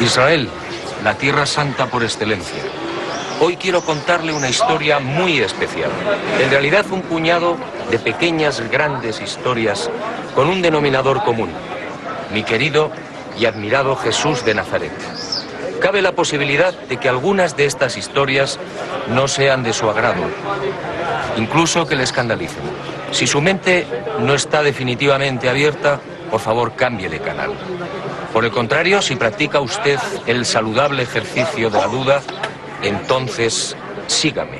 Israel, la tierra santa por excelencia. Hoy quiero contarle una historia muy especial. En realidad un puñado de pequeñas, grandes historias con un denominador común. Mi querido y admirado Jesús de Nazaret. Cabe la posibilidad de que algunas de estas historias no sean de su agrado, incluso que le escandalicen. Si su mente no está definitivamente abierta, por favor cambie de canal. Por el contrario, si practica usted el saludable ejercicio de la duda, entonces sígame.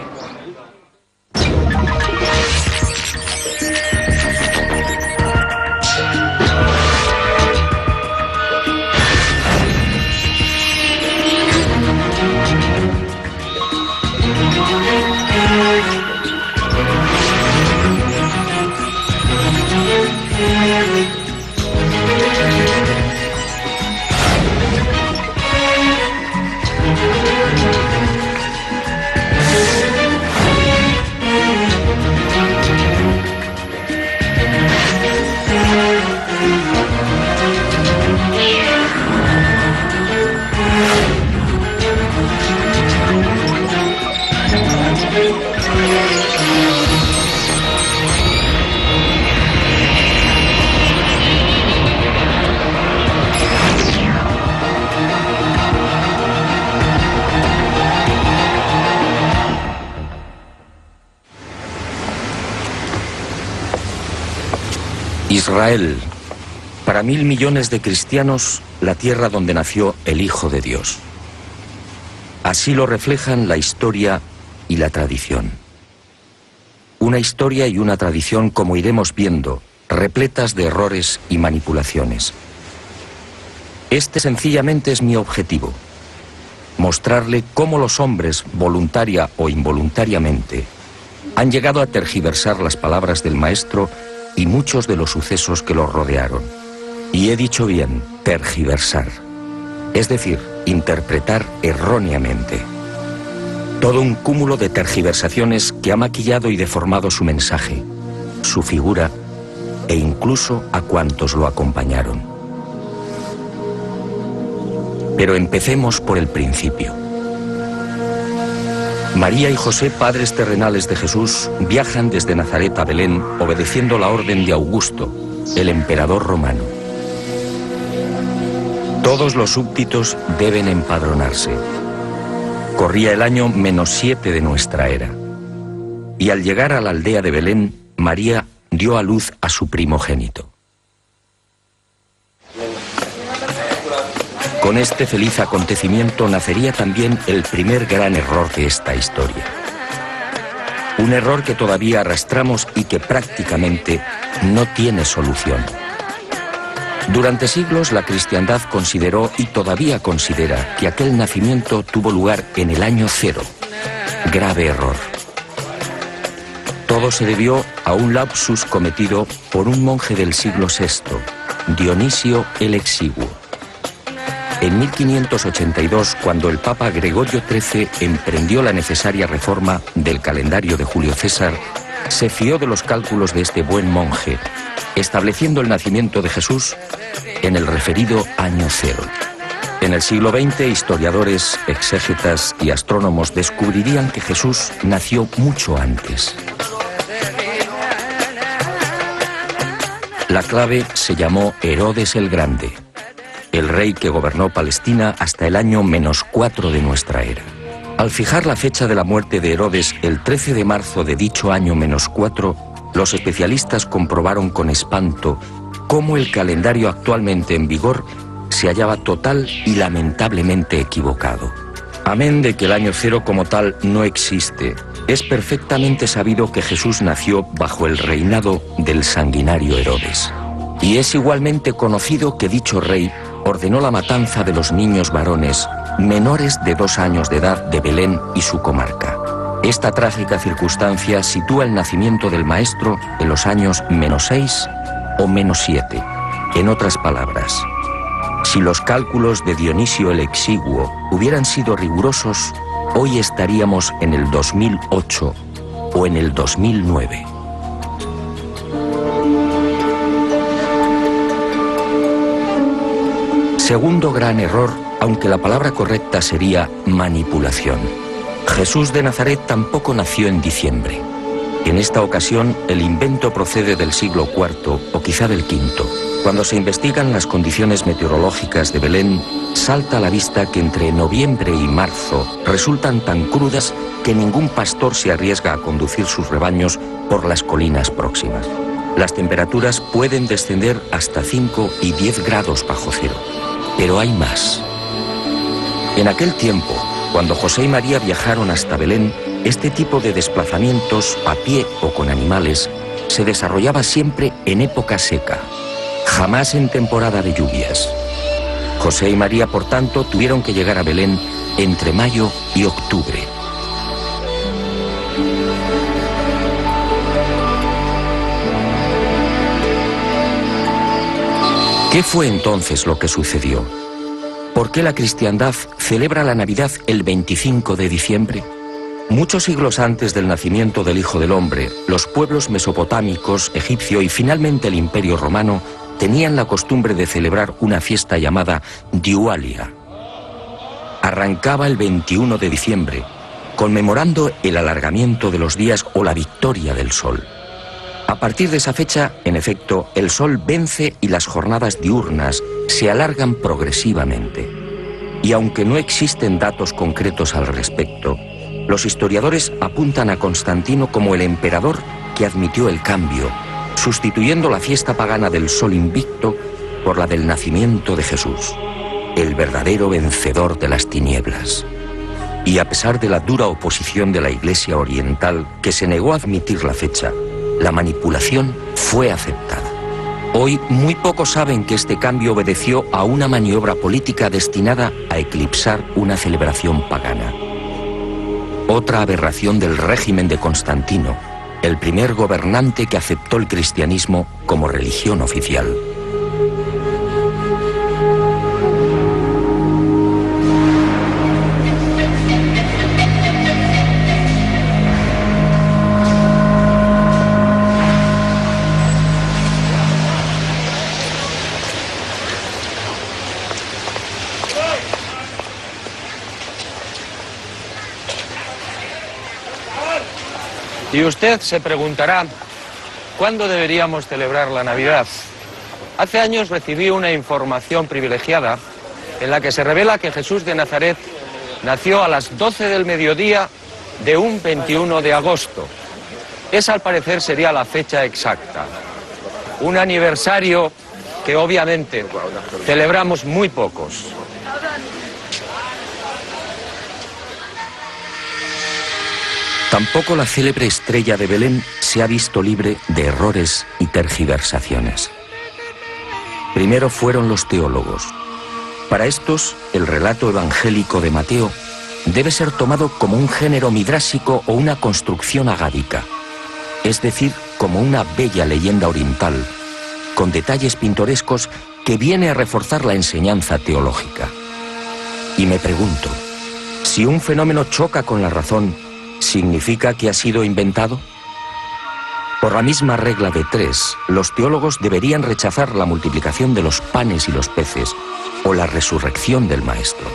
Israel, para 1.000 millones de cristianos, la tierra donde nació el Hijo de Dios. Así lo reflejan la historia y la tradición. Una historia y una tradición, como iremos viendo, repletas de errores y manipulaciones. Este sencillamente es mi objetivo: mostrarle cómo los hombres, voluntaria o involuntariamente, han llegado a tergiversar las palabras del Maestro y muchos de los sucesos que los rodearon. Y he dicho bien, tergiversar. Es decir, interpretar erróneamente. Todo un cúmulo de tergiversaciones que ha maquillado y deformado su mensaje, su figura e incluso a cuantos lo acompañaron. Pero empecemos por el principio. María y José, padres terrenales de Jesús, viajan desde Nazaret a Belén obedeciendo la orden de Augusto, el emperador romano. Todos los súbditos deben empadronarse. Corría el año -7 de nuestra era. Y al llegar a la aldea de Belén, María dio a luz a su primogénito. Con este feliz acontecimiento nacería también el primer gran error de esta historia. Un error que todavía arrastramos y que prácticamente no tiene solución. Durante siglos la cristiandad consideró y todavía considera que aquel nacimiento tuvo lugar en el año 0. Grave error. Todo se debió a un lapsus cometido por un monje del siglo VI, Dionisio el Exiguo. En 1582, cuando el Papa Gregorio XIII emprendió la necesaria reforma del calendario de Julio César, se fió de los cálculos de este buen monje, estableciendo el nacimiento de Jesús en el referido año 0. En el siglo XX, historiadores, exégetas y astrónomos descubrirían que Jesús nació mucho antes. La clave se llamó Herodes el Grande, el rey que gobernó Palestina hasta el año -4 de nuestra era. Al fijar la fecha de la muerte de Herodes el 13 de marzo de dicho año -4, los especialistas comprobaron con espanto cómo el calendario actualmente en vigor se hallaba total y lamentablemente equivocado. Amén de que el año 0 como tal no existe, es perfectamente sabido que Jesús nació bajo el reinado del sanguinario Herodes. Y es igualmente conocido que dicho rey ordenó la matanza de los niños varones menores de 2 años de edad de Belén y su comarca. Esta trágica circunstancia sitúa el nacimiento del Maestro en los años -6 o -7. En otras palabras, Si los cálculos de Dionisio el Exiguo hubieran sido rigurosos, hoy estaríamos en el 2008 o en el 2009. Segundo gran error, aunque la palabra correcta sería manipulación. Jesús de Nazaret tampoco nació en diciembre. En esta ocasión, el invento procede del siglo IV o quizá del V. Cuando se investigan las condiciones meteorológicas de Belén, salta a la vista que entre noviembre y marzo resultan tan crudas que ningún pastor se arriesga a conducir sus rebaños por las colinas próximas. Las temperaturas pueden descender hasta 5 y 10 grados bajo cero. Pero hay más. En aquel tiempo, cuando José y María viajaron hasta Belén, este tipo de desplazamientos, a pie o con animales, se desarrollaba siempre en época seca, jamás en temporada de lluvias. José y María, por tanto, tuvieron que llegar a Belén entre mayo y octubre. ¿Qué fue entonces lo que sucedió? ¿Por qué la cristiandad celebra la Navidad el 25 de diciembre? Muchos siglos antes del nacimiento del Hijo del Hombre, los pueblos mesopotámicos, egipcio y finalmente el Imperio Romano tenían la costumbre de celebrar una fiesta llamada Diualia. Arrancaba el 21 de diciembre, conmemorando el alargamiento de los días o la victoria del sol. A partir de esa fecha, en efecto, el sol vence y las jornadas diurnas se alargan progresivamente. Y aunque no existen datos concretos al respecto, los historiadores apuntan a Constantino como el emperador que admitió el cambio, sustituyendo la fiesta pagana del sol invicto por la del nacimiento de Jesús, el verdadero vencedor de las tinieblas. Y a pesar de la dura oposición de la Iglesia Oriental, que se negó a admitir la fecha, la manipulación fue aceptada. Hoy muy pocos saben que este cambio obedeció a una maniobra política destinada a eclipsar una celebración pagana. Otra aberración del régimen de Constantino, el primer gobernante que aceptó el cristianismo como religión oficial. Y usted se preguntará, ¿cuándo deberíamos celebrar la Navidad? Hace años recibí una información privilegiada en la que se revela que Jesús de Nazaret nació a las 12 del mediodía de un 21 de agosto. Esa al parecer sería la fecha exacta. Un aniversario que obviamente celebramos muy pocos. Tampoco la célebre estrella de Belén se ha visto libre de errores y tergiversaciones. Primero fueron los teólogos. Para estos, el relato evangélico de Mateo debe ser tomado como un género midrásico o una construcción agádica, es decir, como una bella leyenda oriental, con detalles pintorescos que viene a reforzar la enseñanza teológica. Y me pregunto, si un fenómeno choca con la razón, ¿significa que ha sido inventado? Por la misma regla de 3, los teólogos deberían rechazar la multiplicación de los panes y los peces o la resurrección del Maestro.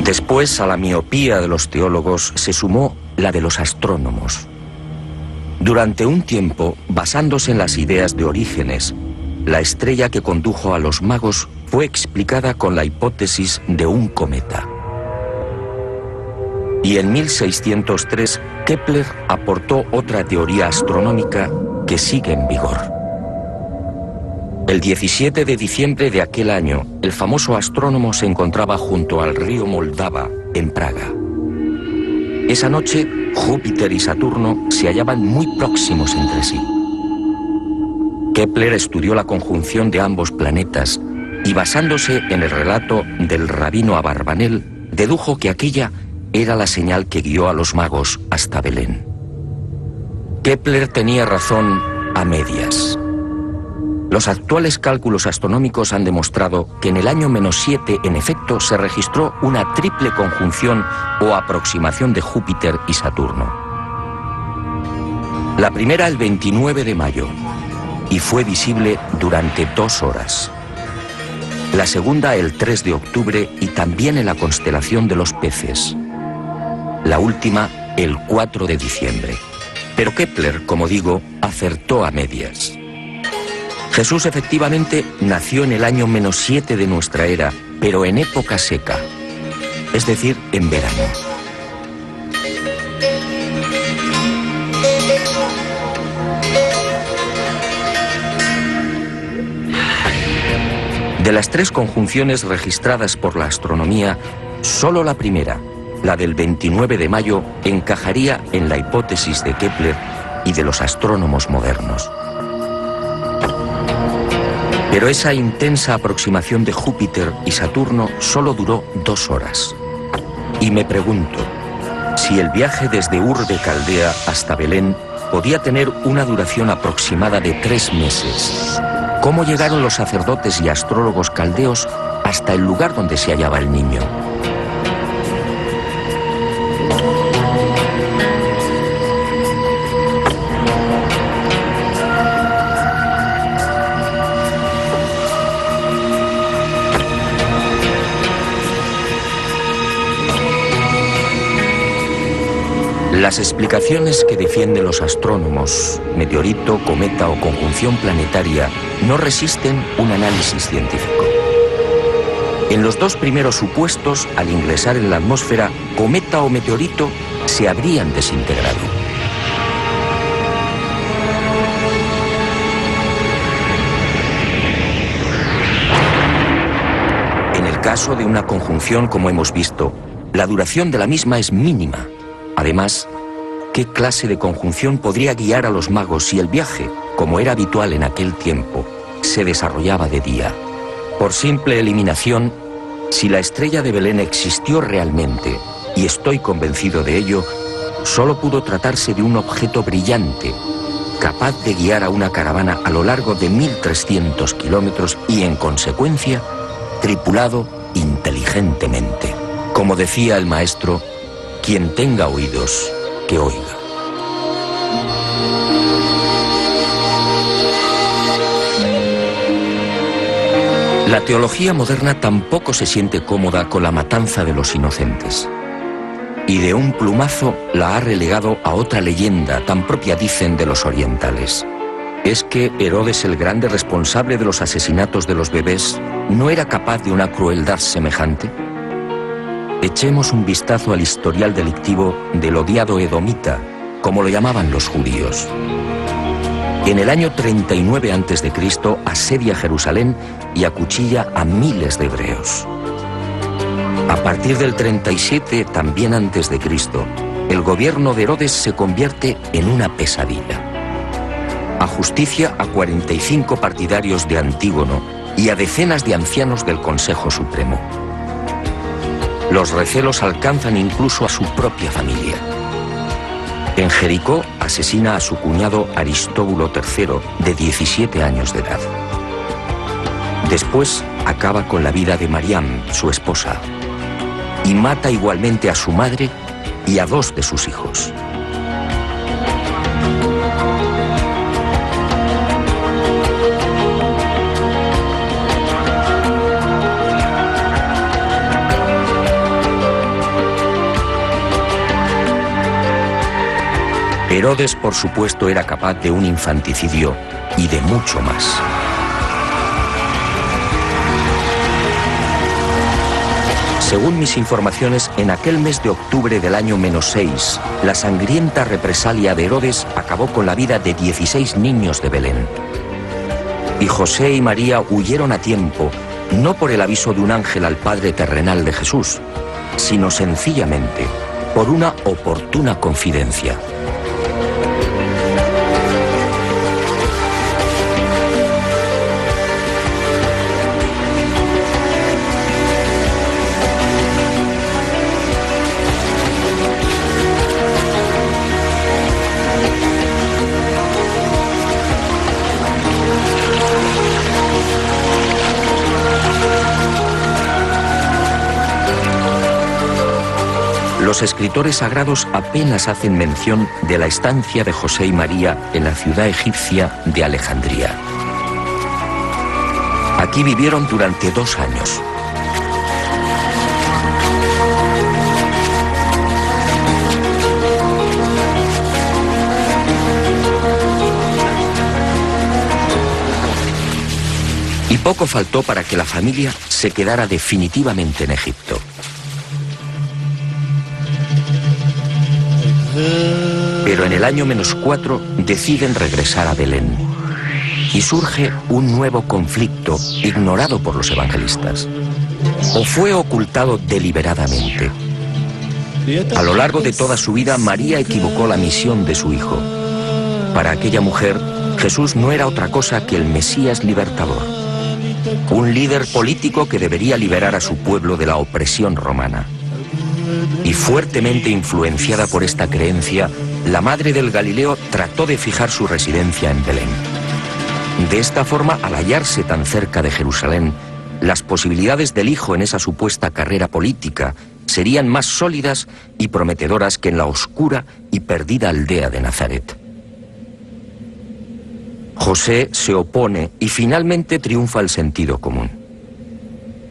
Después, a la miopía de los teólogos se sumó la de los astrónomos. Durante un tiempo, basándose en las ideas de Orígenes, la estrella que condujo a los magos fue explicada con la hipótesis de un cometa. Y en 1603, Kepler aportó otra teoría astronómica que sigue en vigor. El 17 de diciembre de aquel año, el famoso astrónomo se encontraba junto al río Moldava, en Praga. Esa noche, Júpiter y Saturno se hallaban muy próximos entre sí. Kepler estudió la conjunción de ambos planetas y, basándose en el relato del rabino Abarbanel, dedujo que aquella era la señal que guió a los magos hasta Belén. Kepler tenía razón a medias. Los actuales cálculos astronómicos han demostrado que en el año -7, en efecto, se registró una triple conjunción o aproximación de Júpiter y Saturno. La primera el 29 de mayo, y fue visible durante 2 horas. La segunda el 3 de octubre y también en la constelación de los peces. La última el 4 de diciembre. Pero Kepler, como digo, acertó a medias. Jesús efectivamente nació en el año -7 de nuestra era, pero en época seca, es decir, en verano. De las 3 conjunciones registradas por la astronomía, solo la primera, la del 29 de mayo, encajaría en la hipótesis de Kepler y de los astrónomos modernos. Pero esa intensa aproximación de Júpiter y Saturno solo duró 2 horas. Y me pregunto, si el viaje desde Ur de Caldea hasta Belén podía tener una duración aproximada de 3 meses, ¿cómo llegaron los sacerdotes y astrólogos caldeos hasta el lugar donde se hallaba el niño? Las explicaciones que defienden los astrónomos, meteorito, cometa o conjunción planetaria, no resisten un análisis científico. En los 2 primeros supuestos, al ingresar en la atmósfera, cometa o meteorito se habrían desintegrado. En el caso de una conjunción, como hemos visto, la duración de la misma es mínima. Además, ¿qué clase de conjunción podría guiar a los magos si el viaje, como era habitual en aquel tiempo, se desarrollaba de día? Por simple eliminación, si la estrella de Belén existió realmente, y estoy convencido de ello, solo pudo tratarse de un objeto brillante, capaz de guiar a una caravana a lo largo de 1300 kilómetros y, en consecuencia, tripulado inteligentemente. Como decía el maestro, quien tenga oídos, que oiga. La teología moderna tampoco se siente cómoda con la matanza de los inocentes. Y de un plumazo la ha relegado a otra leyenda tan propia, dicen, de los orientales. ¿Es que Herodes, el grande responsable de los asesinatos de los bebés, no era capaz de una crueldad semejante? Echemos un vistazo al historial delictivo del odiado edomita, como lo llamaban los judíos. En el año 39 a.C. asedia Jerusalén y acuchilla a miles de hebreos. A partir del 37, también antes de Cristo, el gobierno de Herodes se convierte en una pesadilla. Ajusticia a 45 partidarios de Antígono y a decenas de ancianos del Consejo Supremo. Los recelos alcanzan incluso a su propia familia. En Jericó asesina a su cuñado Aristóbulo III, de 17 años de edad. Después acaba con la vida de Mariam, su esposa, y mata igualmente a su madre y a 2 de sus hijos. Herodes, por supuesto, era capaz de un infanticidio y de mucho más. Según mis informaciones, en aquel mes de octubre del año -6, la sangrienta represalia de Herodes acabó con la vida de 16 niños de Belén. Y José y María huyeron a tiempo, no por el aviso de un ángel al Padre terrenal de Jesús, sino sencillamente por una oportuna confidencia. Los escritores sagrados apenas hacen mención de la estancia de José y María en la ciudad egipcia de Alejandría. Aquí vivieron durante 2 años. Y poco faltó para que la familia se quedara definitivamente en Egipto. Pero en el año -4 deciden regresar a Belén. Y surge un nuevo conflicto ignorado por los evangelistas. ¿O fue ocultado deliberadamente? A lo largo de toda su vida, María equivocó la misión de su hijo. Para aquella mujer, Jesús no era otra cosa que el Mesías libertador. Un líder político que debería liberar a su pueblo de la opresión romana. Y fuertemente influenciada por esta creencia, la madre del Galileo trató de fijar su residencia en Belén. De esta forma, al hallarse tan cerca de Jerusalén, las posibilidades del hijo en esa supuesta carrera política serían más sólidas y prometedoras que en la oscura y perdida aldea de Nazaret. José se opone y finalmente triunfa el sentido común.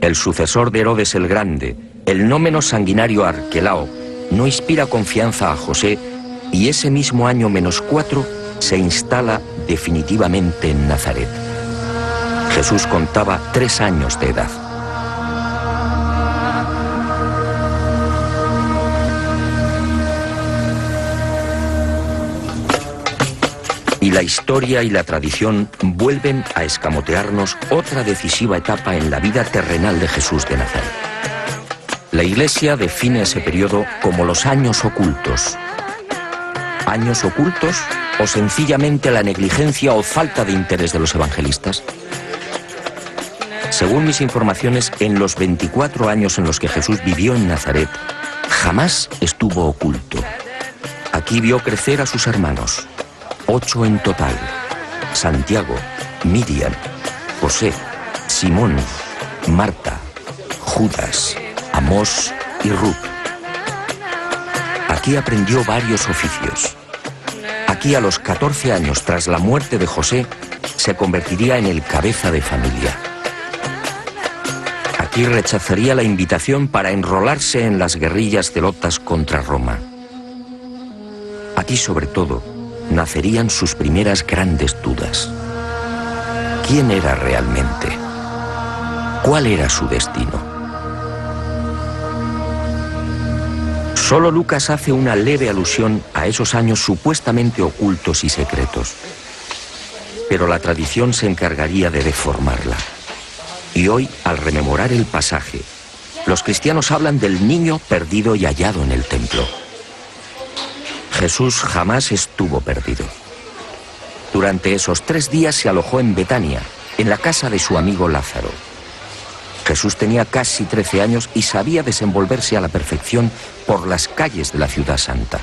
El sucesor de Herodes el Grande, el no menos sanguinario Arquelao, no inspira confianza a José y ese mismo año -4 se instala definitivamente en Nazaret. Jesús contaba 3 años de edad. Y la historia y la tradición vuelven a escamotearnos otra decisiva etapa en la vida terrenal de Jesús de Nazaret. La Iglesia define ese periodo como los años ocultos. ¿Años ocultos o sencillamente la negligencia o falta de interés de los evangelistas? Según mis informaciones, en los 24 años en los que Jesús vivió en Nazaret, jamás estuvo oculto. Aquí vio crecer a sus hermanos, 8 en total: Santiago, Miriam, José, Simón, Marta, Judas, Amós y Ruth. Aquí aprendió varios oficios. Aquí, a los 14 años tras la muerte de José, se convertiría en el cabeza de familia. Aquí rechazaría la invitación para enrolarse en las guerrillas zelotas contra Roma. Aquí, sobre todo, nacerían sus primeras grandes dudas. ¿Quién era realmente? ¿Cuál era su destino? Solo Lucas hace una leve alusión a esos años supuestamente ocultos y secretos. Pero la tradición se encargaría de deformarla. Y hoy, al rememorar el pasaje, los cristianos hablan del niño perdido y hallado en el templo. Jesús jamás estuvo perdido. Durante esos 3 días se alojó en Betania, en la casa de su amigo Lázaro. Jesús tenía casi 13 años y sabía desenvolverse a la perfección por las calles de la ciudad santa.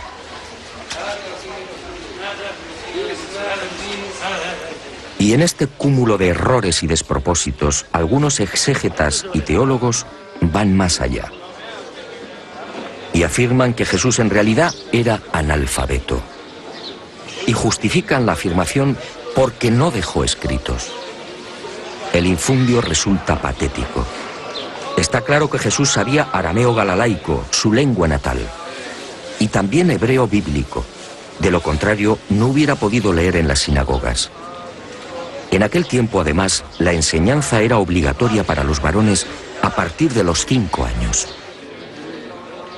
Y en este cúmulo de errores y despropósitos, algunos exégetas y teólogos van más allá. Y afirman que Jesús en realidad era analfabeto. Y justifican la afirmación porque no dejó escritos. El infundio resulta patético. Está claro que Jesús sabía arameo galalaico, su lengua natal, y también hebreo bíblico. De lo contrario, no hubiera podido leer en las sinagogas. En aquel tiempo, además, la enseñanza era obligatoria para los varones a partir de los 5 años.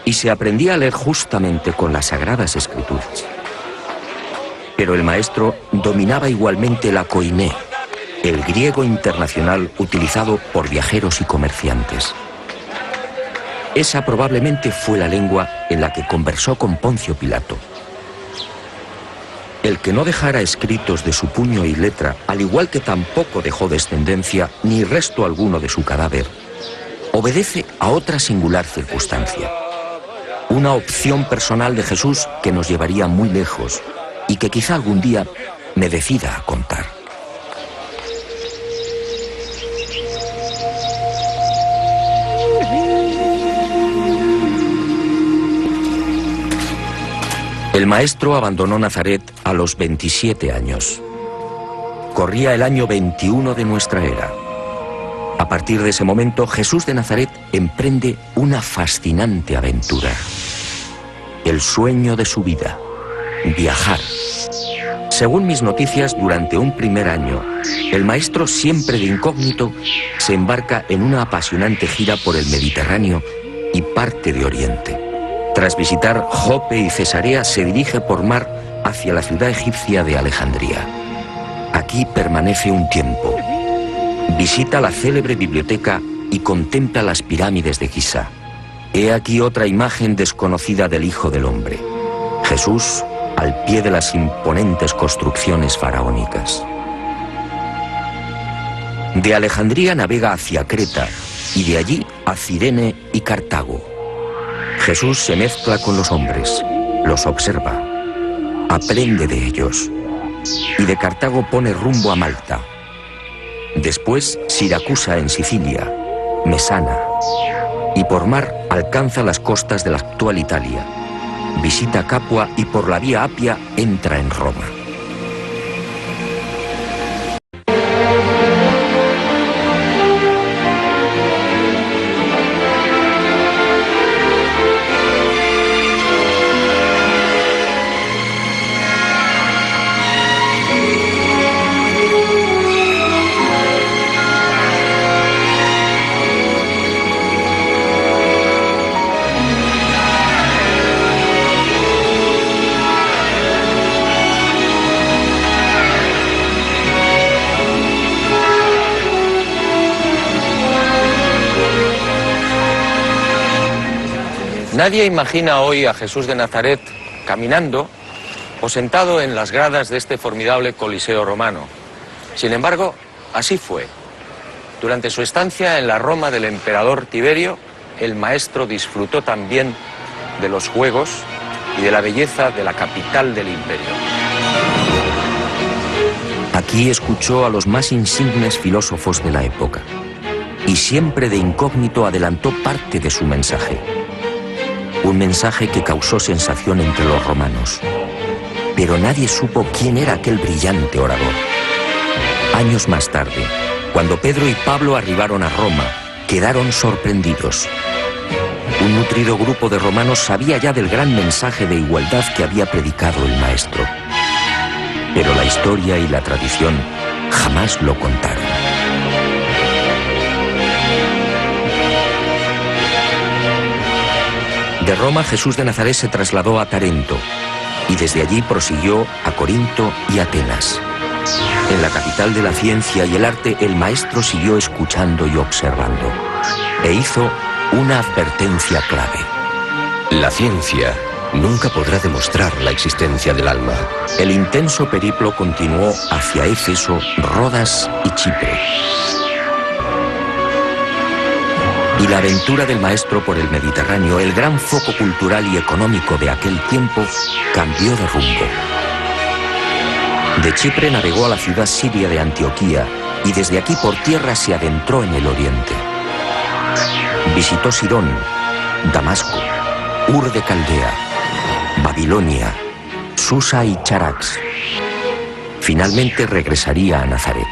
Y se aprendía a leer justamente con las Sagradas Escrituras. Pero el maestro dominaba igualmente la koiné, el griego internacional utilizado por viajeros y comerciantes. Esa probablemente fue la lengua en la que conversó con Poncio Pilato. El que no dejara escritos de su puño y letra, al igual que tampoco dejó descendencia ni resto alguno de su cadáver, obedece a otra singular circunstancia. Una opción personal de Jesús que nos llevaría muy lejos y que quizá algún día me decida a contar. El maestro abandonó Nazaret a los 27 años. Corría el año 21 de nuestra era. A partir de ese momento, Jesús de Nazaret emprende una fascinante aventura. El sueño de su vida, viajar. Según mis noticias, durante un primer año, el maestro, siempre de incógnito, se embarca en una apasionante gira por el Mediterráneo y parte de Oriente. Tras visitar Jope y Cesarea, se dirige por mar hacia la ciudad egipcia de Alejandría. Aquí permanece un tiempo. Visita la célebre biblioteca y contempla las pirámides de Giza. He aquí otra imagen desconocida del Hijo del Hombre. Jesús al pie de las imponentes construcciones faraónicas. De Alejandría navega hacia Creta y de allí a Cirene y Cartago. Jesús se mezcla con los hombres, los observa, aprende de ellos y de Cartago pone rumbo a Malta. Después Siracusa en Sicilia, Mesana y por mar alcanza las costas de la actual Italia. Visita Capua y por la vía Apia entra en Roma. Nadie imagina hoy a Jesús de Nazaret caminando o sentado en las gradas de este formidable Coliseo romano. Sin embargo, así fue. Durante su estancia en la Roma del emperador Tiberio, el maestro disfrutó también de los juegos y de la belleza de la capital del imperio. Aquí escuchó a los más insignes filósofos de la época y siempre de incógnito adelantó parte de su mensaje. Un mensaje que causó sensación entre los romanos. Pero nadie supo quién era aquel brillante orador. Años más tarde, cuando Pedro y Pablo arribaron a Roma, quedaron sorprendidos. Un nutrido grupo de romanos sabía ya del gran mensaje de igualdad que había predicado el maestro. Pero la historia y la tradición jamás lo contaron. De Roma, Jesús de Nazaret se trasladó a Tarento y desde allí prosiguió a Corinto y Atenas. En la capital de la ciencia y el arte, el maestro siguió escuchando y observando e hizo una advertencia clave. La ciencia nunca podrá demostrar la existencia del alma. El intenso periplo continuó hacia Éfeso, Rodas y Chipre. Y la aventura del maestro por el Mediterráneo, el gran foco cultural y económico de aquel tiempo, cambió de rumbo. De Chipre navegó a la ciudad siria de Antioquía y desde aquí por tierra se adentró en el oriente. Visitó Sidón, Damasco, Ur de Caldea, Babilonia, Susa y Charax. Finalmente regresaría a Nazaret.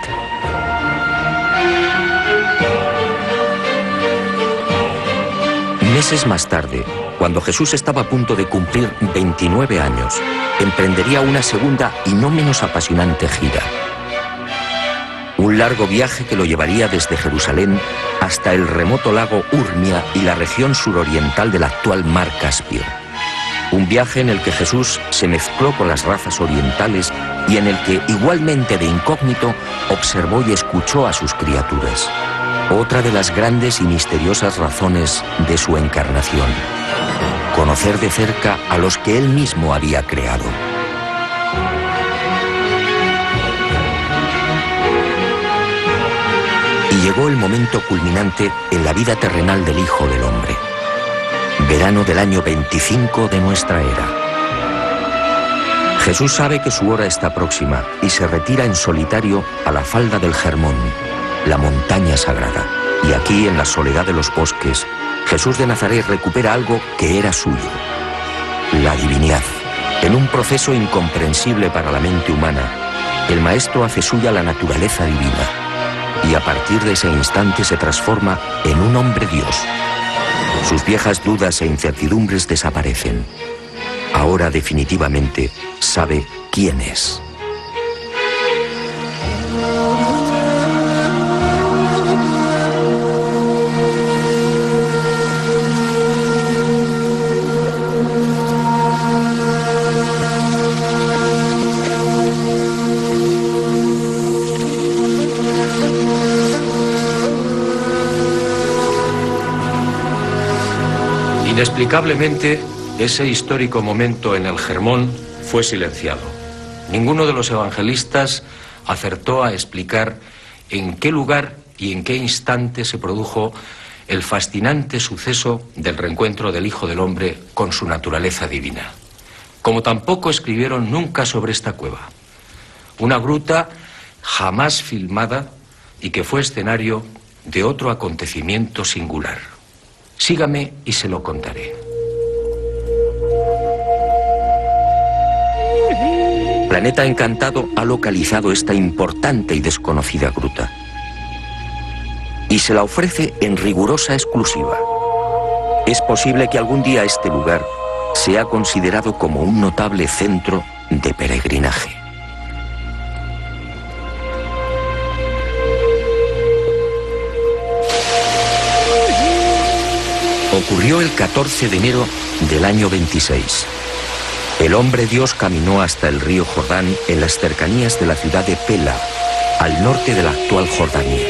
Meses más tarde, cuando Jesús estaba a punto de cumplir 29 años, emprendería una segunda y no menos apasionante gira. Un largo viaje que lo llevaría desde Jerusalén hasta el remoto lago Urmia y la región suroriental del actual mar Caspio. Un viaje en el que Jesús se mezcló con las razas orientales y en el que, igualmente de incógnito, observó y escuchó a sus criaturas. Otra de las grandes y misteriosas razones de su encarnación: conocer de cerca a los que él mismo había creado. Y llegó el momento culminante en la vida terrenal del Hijo del Hombre. Verano del año 25 de nuestra era. Jesús sabe que su hora está próxima y se retira en solitario a la falda del Hermón, la montaña sagrada. Y aquí, en la soledad de los bosques, Jesús de Nazaret recupera algo que era suyo: la divinidad. En un proceso incomprensible para la mente humana, el Maestro hace suya la naturaleza divina, y a partir de ese instante se transforma en un hombre Dios. Sus viejas dudas e incertidumbres desaparecen. Ahora definitivamente sabe quién es. Inexplicablemente, ese histórico momento en el Hermón fue silenciado. Ninguno de los evangelistas acertó a explicar en qué lugar y en qué instante se produjo el fascinante suceso del reencuentro del Hijo del Hombre con su naturaleza divina. Como tampoco escribieron nunca sobre esta cueva, una gruta jamás filmada y que fue escenario de otro acontecimiento singular. Sígame y se lo contaré. Planeta Encantado ha localizado esta importante y desconocida gruta y se la ofrece en rigurosa exclusiva. Es posible que algún día este lugar sea considerado como un notable centro de peregrinaje. Ocurrió el 14 de enero del año 26. El hombre Dios caminó hasta el río Jordán en las cercanías de la ciudad de Pela, al norte de la actual Jordania.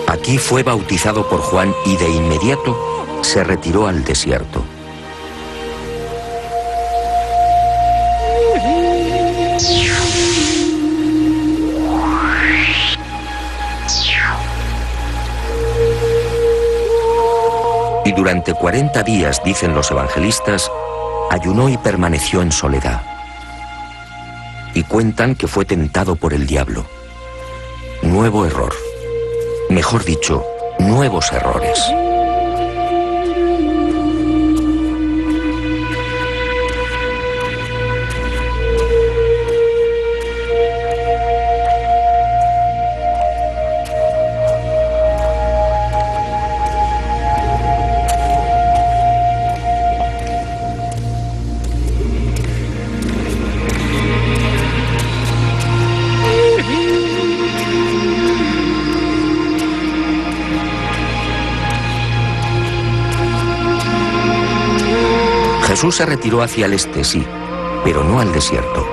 Aquí fue bautizado por Juan y de inmediato se retiró al desierto. Y durante 40 días, dicen los evangelistas, ayunó y permaneció en soledad. Y cuentan que fue tentado por el diablo. Nuevo error. Mejor dicho, nuevos errores. Jesús se retiró hacia el este, sí, pero no al desierto.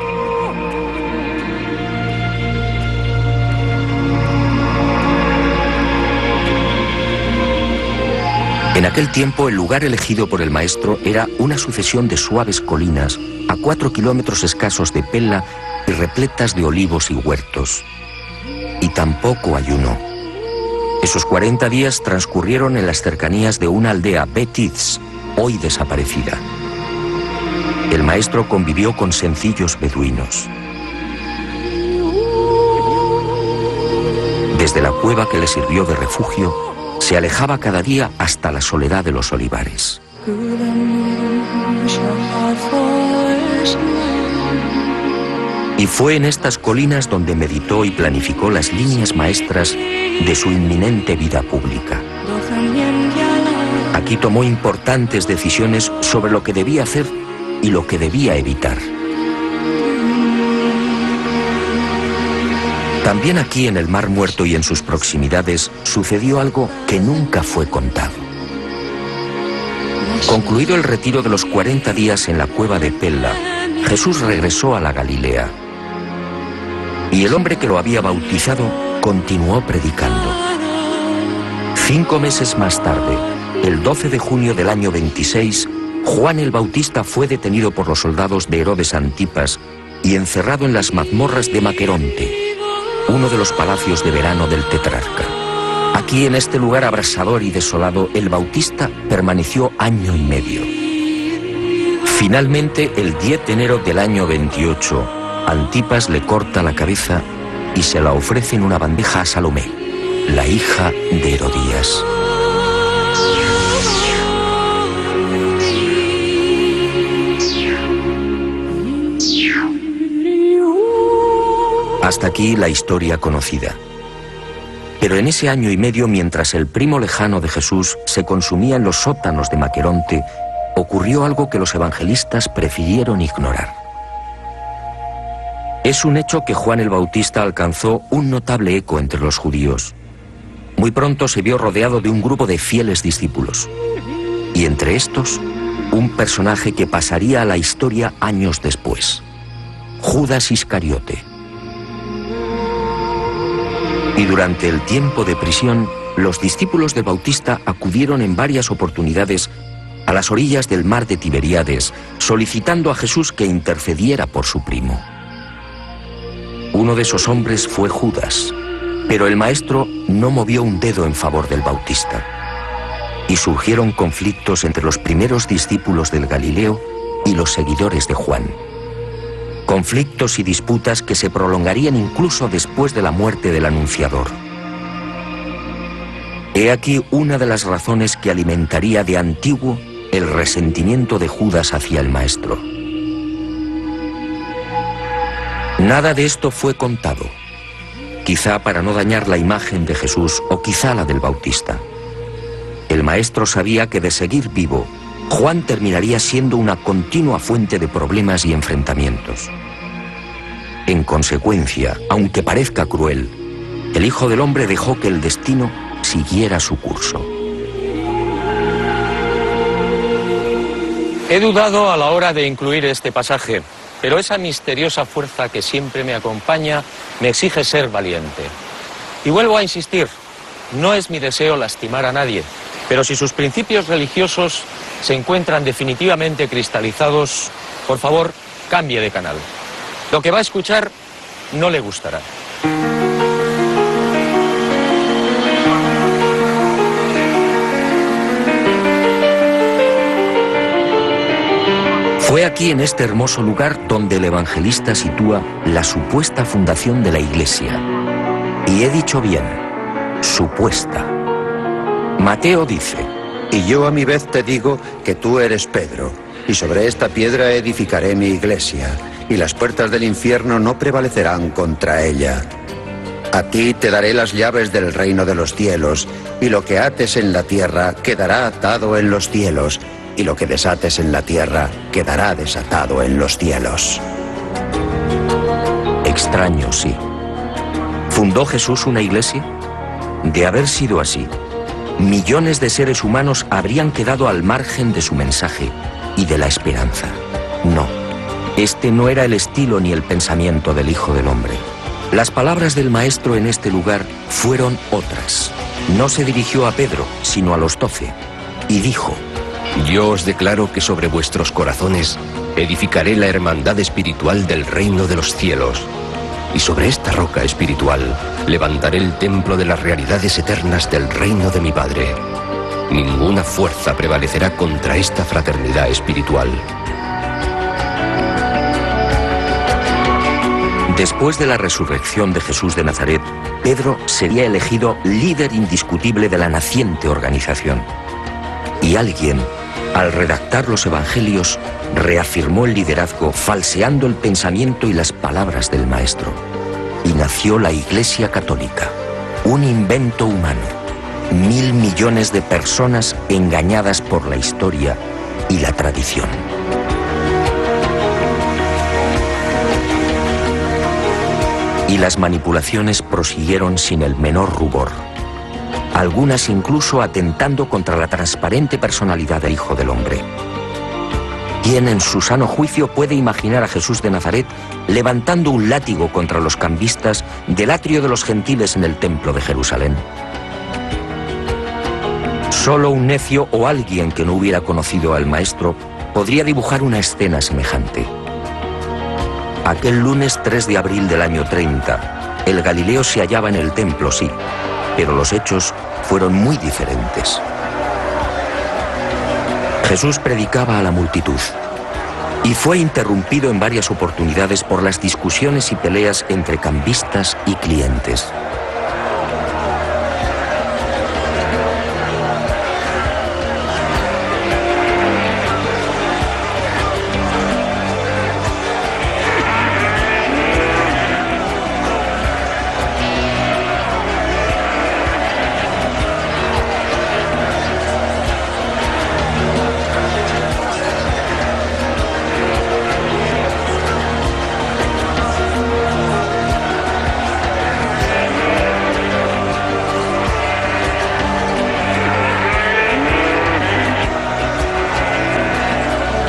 En aquel tiempo, el lugar elegido por el Maestro era una sucesión de suaves colinas a 4 kilómetros escasos de Pela y repletas de olivos y huertos. Y tampoco ayunó. Esos 40 días transcurrieron en las cercanías de una aldea, Bet-Iz, hoy desaparecida. El Maestro convivió con sencillos beduinos. Desde la cueva que le sirvió de refugio, se alejaba cada día hasta la soledad de los olivares. Y fue en estas colinas donde meditó y planificó las líneas maestras de su inminente vida pública. Aquí tomó importantes decisiones sobre lo que debía hacer y lo que debía evitar. También aquí en el Mar Muerto y en sus proximidades sucedió algo que nunca fue contado. Concluido el retiro de los 40 días en la cueva de Pella, Jesús regresó a la Galilea. Y el hombre que lo había bautizado continuó predicando. 5 meses más tarde, el 12 de junio del año 26, Juan el Bautista fue detenido por los soldados de Herodes Antipas y encerrado en las mazmorras de Maqueronte, uno de los palacios de verano del tetrarca. Aquí, en este lugar abrasador y desolado, el Bautista permaneció 1 año y medio. Finalmente, el 10 de enero del año 28, Antipas le corta la cabeza y se la ofrece en una bandeja a Salomé, la hija de Herodías. Hasta aquí la historia conocida. Pero en ese 1 año y medio, mientras el primo lejano de Jesús se consumía en los sótanos de Maqueronte, ocurrió algo que los evangelistas prefirieron ignorar. Es un hecho que Juan el Bautista alcanzó un notable eco entre los judíos. Muy pronto se vio rodeado de un grupo de fieles discípulos. Y entre estos, un personaje que pasaría a la historia años después: Judas Iscariote. Y durante el tiempo de prisión, los discípulos del Bautista acudieron en varias oportunidades a las orillas del mar de Tiberíades, solicitando a Jesús que intercediera por su primo. Uno de esos hombres fue Judas, pero el maestro no movió un dedo en favor del Bautista. Y surgieron conflictos entre los primeros discípulos del Galileo y los seguidores de Juan. Conflictos y disputas que se prolongarían incluso después de la muerte del anunciador. He aquí una de las razones que alimentaría de antiguo el resentimiento de Judas hacia el maestro. Nada de esto fue contado, quizá para no dañar la imagen de Jesús o quizá la del Bautista. El maestro sabía que de seguir vivo, Juan terminaría siendo una continua fuente de problemas y enfrentamientos. En consecuencia, aunque parezca cruel, el Hijo del Hombre dejó que el destino siguiera su curso. He dudado a la hora de incluir este pasaje, pero esa misteriosa fuerza que siempre me acompaña me exige ser valiente. Y vuelvo a insistir, no es mi deseo lastimar a nadie, pero si sus principios religiosos se encuentran definitivamente cristalizados, por favor, cambie de canal. Lo que va a escuchar no le gustará. Fue aquí, en este hermoso lugar, donde el evangelista sitúa la supuesta fundación de la Iglesia. Y he dicho bien, supuesta. Mateo dice: Y yo a mi vez te digo que tú eres Pedro, y sobre esta piedra edificaré mi iglesia, y las puertas del infierno no prevalecerán contra ella. A ti te daré las llaves del reino de los cielos, y lo que ates en la tierra quedará atado en los cielos, y lo que desates en la tierra quedará desatado en los cielos. Extraño, sí. ¿Fundó Jesús una iglesia? De haber sido así, millones de seres humanos habrían quedado al margen de su mensaje y de la esperanza. No, este no era el estilo ni el pensamiento del Hijo del Hombre. Las palabras del Maestro en este lugar fueron otras. No se dirigió a Pedro, sino a los 12, y dijo: Yo os declaro que sobre vuestros corazones edificaré la hermandad espiritual del reino de los cielos, y sobre esta roca espiritual levantaré el templo de las realidades eternas del reino de mi Padre. Ninguna fuerza prevalecerá contra esta fraternidad espiritual. Después de la resurrección de Jesús de Nazaret, Pedro sería elegido líder indiscutible de la naciente organización. Y alguien Al redactar los evangelios, reafirmó el liderazgo falseando el pensamiento y las palabras del Maestro. Y nació la Iglesia Católica, un invento humano. 1.000 millones de personas engañadas por la historia y la tradición. Y las manipulaciones prosiguieron sin el menor rubor. Algunas incluso atentando contra la transparente personalidad del Hijo del Hombre. ¿Quién en su sano juicio puede imaginar a Jesús de Nazaret levantando un látigo contra los cambistas del atrio de los gentiles en el templo de Jerusalén? Solo un necio o alguien que no hubiera conocido al Maestro podría dibujar una escena semejante. Aquel lunes 3 de abril del año 30, el Galileo se hallaba en el templo, sí, pero los hechos fueron muy diferentes. Jesús predicaba a la multitud y fue interrumpido en varias oportunidades por las discusiones y peleas entre cambistas y clientes.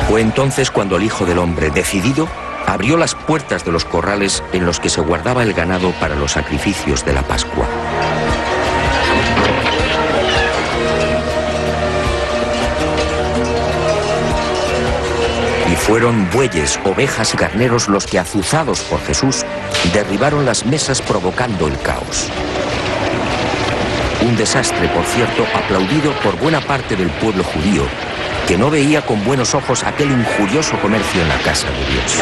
Fue entonces cuando el Hijo del Hombre, decidido, abrió las puertas de los corrales en los que se guardaba el ganado para los sacrificios de la Pascua. Y fueron bueyes, ovejas y carneros los que, azuzados por Jesús, derribaron las mesas provocando el caos. Un desastre, por cierto, aplaudido por buena parte del pueblo judío, que no veía con buenos ojos aquel injurioso comercio en la casa de Dios.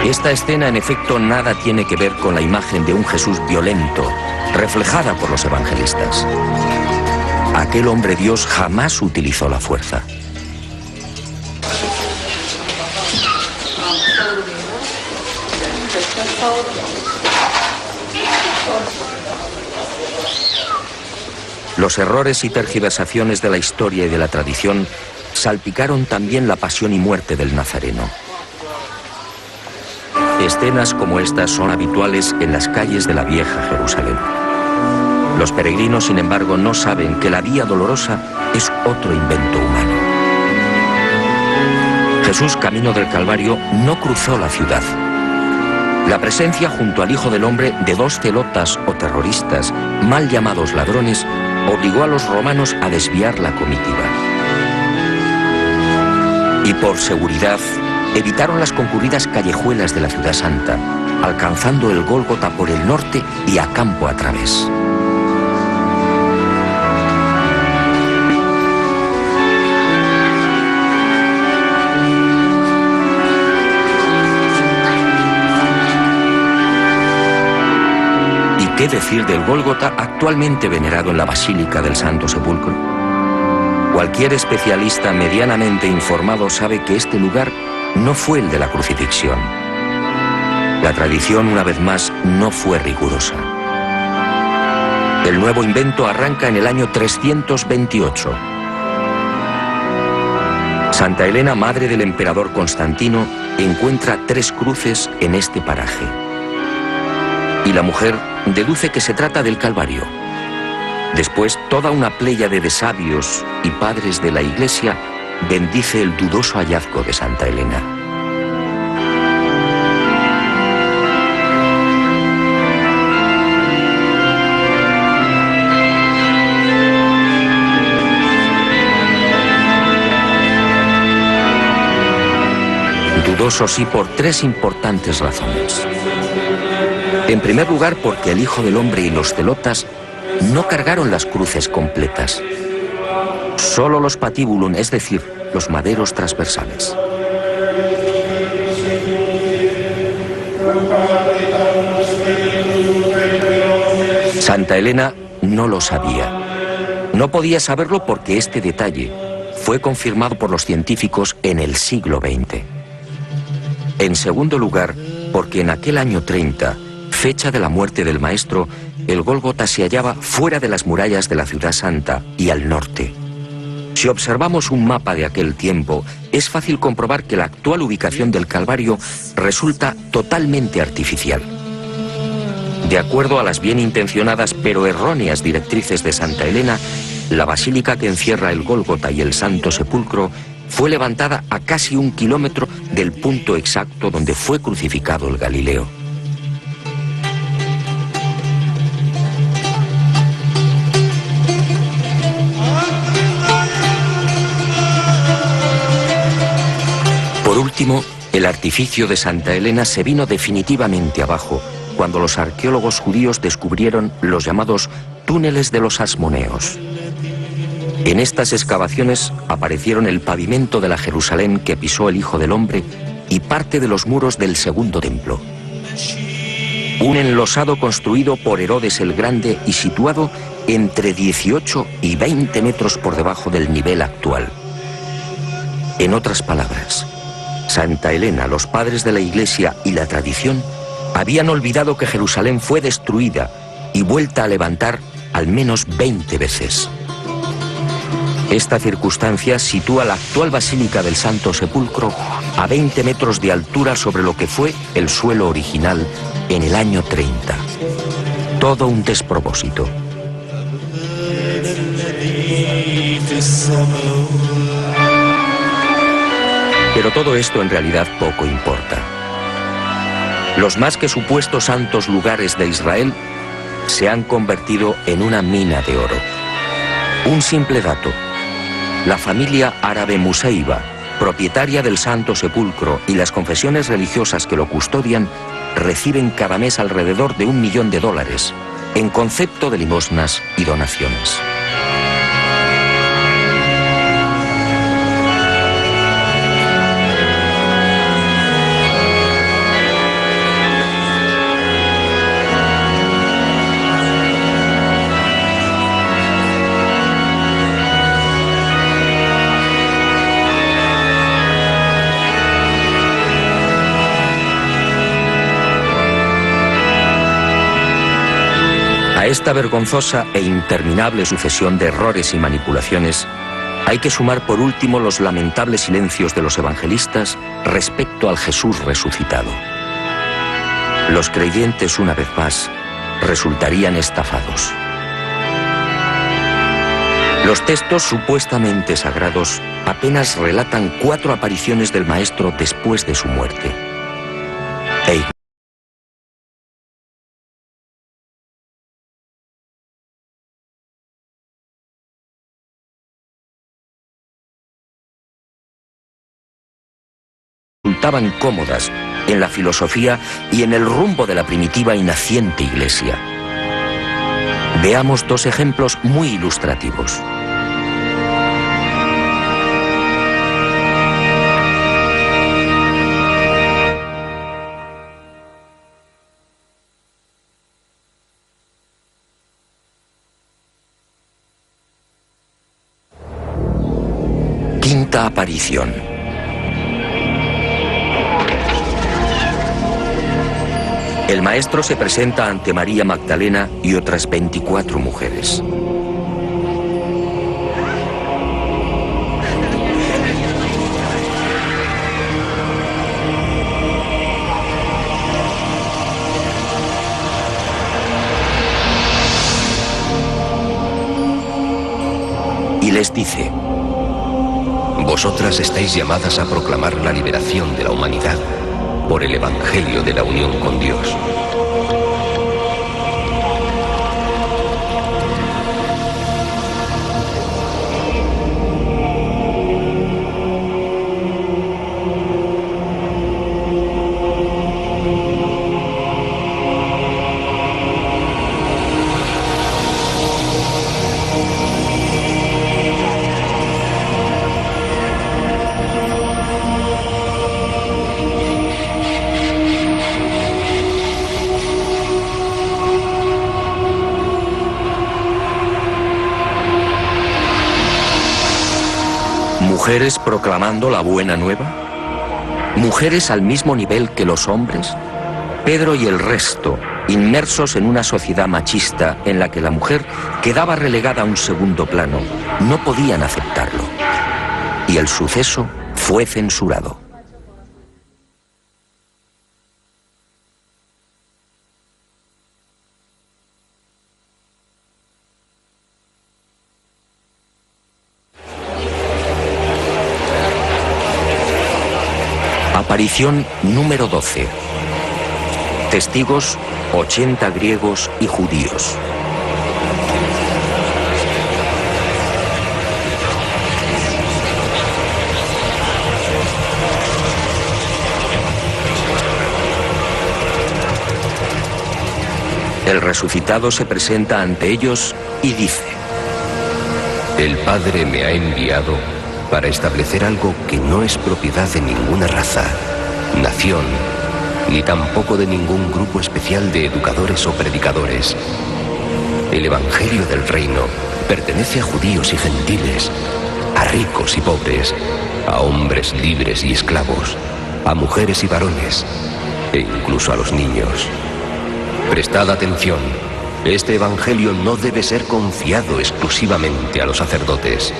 Esta escena, en efecto, nada tiene que ver con la imagen de un Jesús violento, reflejada por los evangelistas. Aquel hombre Dios jamás utilizó la fuerza. Los errores y tergiversaciones de la historia y de la tradición salpicaron también la pasión y muerte del Nazareno. Escenas como estas son habituales en las calles de la vieja Jerusalén. Los peregrinos, sin embargo, no saben que la vía dolorosa es otro invento humano. Jesús, camino del Calvario, no cruzó la ciudad. La presencia junto al Hijo del Hombre de dos celotas o terroristas, mal llamados ladrones, obligó a los romanos a desviar la comitiva. Y por seguridad, evitaron las concurridas callejuelas de la ciudad santa, alcanzando el Gólgota por el norte y a campo a través. ¿Qué decir del Gólgota, actualmente venerado en la Basílica del Santo Sepulcro? Cualquier especialista medianamente informado sabe que este lugar no fue el de la crucifixión. La tradición, una vez más, no fue rigurosa. El nuevo invento arranca en el año 328. Santa Elena, madre del emperador Constantino, encuentra 3 cruces en este paraje. Y la mujer deduce que se trata del Calvario. Después, toda una pléyade de sabios y padres de la Iglesia bendice el dudoso hallazgo de Santa Elena. Dudoso sí por 3 importantes razones. En primer lugar, porque el Hijo del Hombre y los celotas no cargaron las cruces completas. Solo los patibulum, es decir, los maderos transversales. Santa Elena no lo sabía. No podía saberlo porque este detalle fue confirmado por los científicos en el siglo XX. En segundo lugar, porque en aquel año 30, fecha de la muerte del maestro, el Gólgota se hallaba fuera de las murallas de la Ciudad Santa y al norte. Si observamos un mapa de aquel tiempo, es fácil comprobar que la actual ubicación del Calvario resulta totalmente artificial. De acuerdo a las bien intencionadas pero erróneas directrices de Santa Elena, la basílica que encierra el Gólgota y el Santo Sepulcro fue levantada a casi 1 kilómetro del punto exacto donde fue crucificado el Galileo. Por último, el artificio de Santa Elena se vino definitivamente abajo cuando los arqueólogos judíos descubrieron los llamados túneles de los Asmoneos. En estas excavaciones aparecieron el pavimento de la Jerusalén que pisó el Hijo del Hombre y parte de los muros del segundo templo. Un enlosado construido por Herodes el Grande y situado entre 18 y 20 metros por debajo del nivel actual. En otras palabras, Santa Elena, los padres de la Iglesia y la tradición habían olvidado que Jerusalén fue destruida y vuelta a levantar al menos 20 veces. Esta circunstancia sitúa la actual Basílica del Santo Sepulcro a 20 metros de altura sobre lo que fue el suelo original en el año 30. Todo un despropósito. Pero todo esto en realidad poco importa. Los más que supuestos santos lugares de Israel se han convertido en una mina de oro. Un simple dato. La familia árabe Museiba, propietaria del Santo Sepulcro, y las confesiones religiosas que lo custodian reciben cada mes alrededor de $1 millón en concepto de limosnas y donaciones. A esta vergonzosa e interminable sucesión de errores y manipulaciones hay que sumar por último los lamentables silencios de los evangelistas respecto al Jesús resucitado. Los creyentes, una vez más, resultarían estafados. Los textos supuestamente sagrados apenas relatan 4 apariciones del Maestro después de su muerte. Resultaban cómodas en la filosofía y en el rumbo de la primitiva y naciente Iglesia. Veamos 2 ejemplos muy ilustrativos. Quinta aparición. El Maestro se presenta ante María Magdalena y otras 24 mujeres. Y les dice: Vosotras estáis llamadas a proclamar la liberación de la humanidad por el Evangelio de la unión con Dios. Mujeres proclamando la buena nueva. Mujeres al mismo nivel que los hombres. Pedro y el resto, inmersos en una sociedad machista en la que la mujer quedaba relegada a un segundo plano, no podían aceptarlo. Y el suceso fue censurado. Aparición número 12. Testigos, 80 griegos y judíos. El resucitado se presenta ante ellos y dice: El Padre me ha enviado para establecer algo que no es propiedad de ninguna raza, nación, ni tampoco de ningún grupo especial de educadores o predicadores. El Evangelio del Reino pertenece a judíos y gentiles, a ricos y pobres, a hombres libres y esclavos, a mujeres y varones, e incluso a los niños. Prestad atención, este Evangelio no debe ser confiado exclusivamente a los sacerdotes.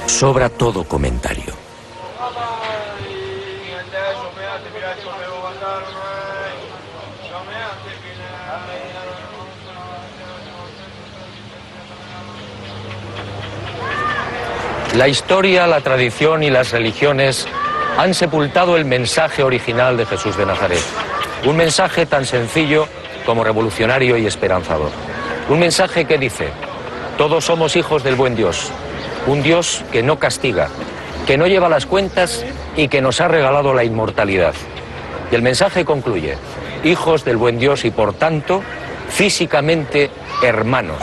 Sobra todo comentario. La historia, la tradición y las religiones han sepultado el mensaje original de Jesús de Nazaret. Un mensaje tan sencillo como revolucionario y esperanzador. Un mensaje que dice: todos somos hijos del buen Dios. Un Dios que no castiga, que no lleva las cuentas y que nos ha regalado la inmortalidad. Y el mensaje concluye: hijos del buen Dios y por tanto, físicamente hermanos.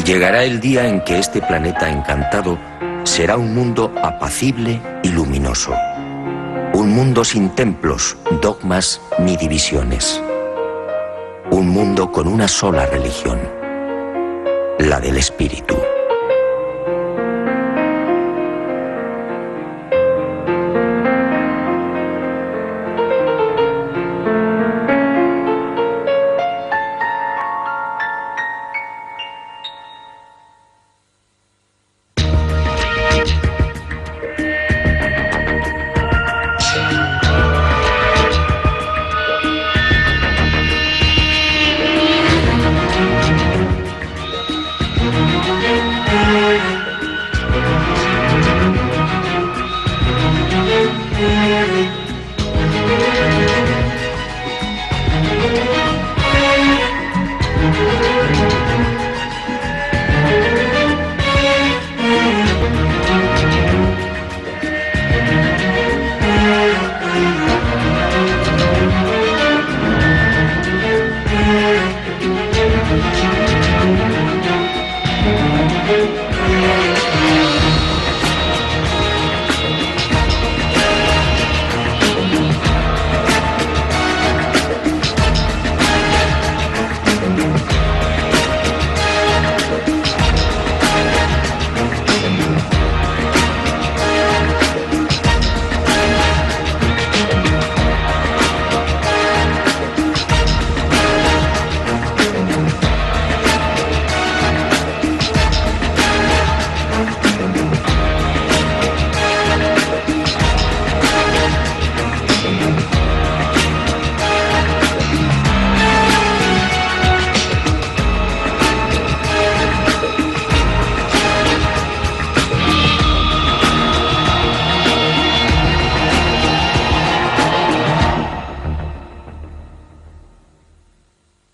Llegará el día en que este planeta encantado será un mundo apacible y luminoso. Un mundo sin templos, dogmas ni divisiones. Un mundo con una sola religión, la del espíritu.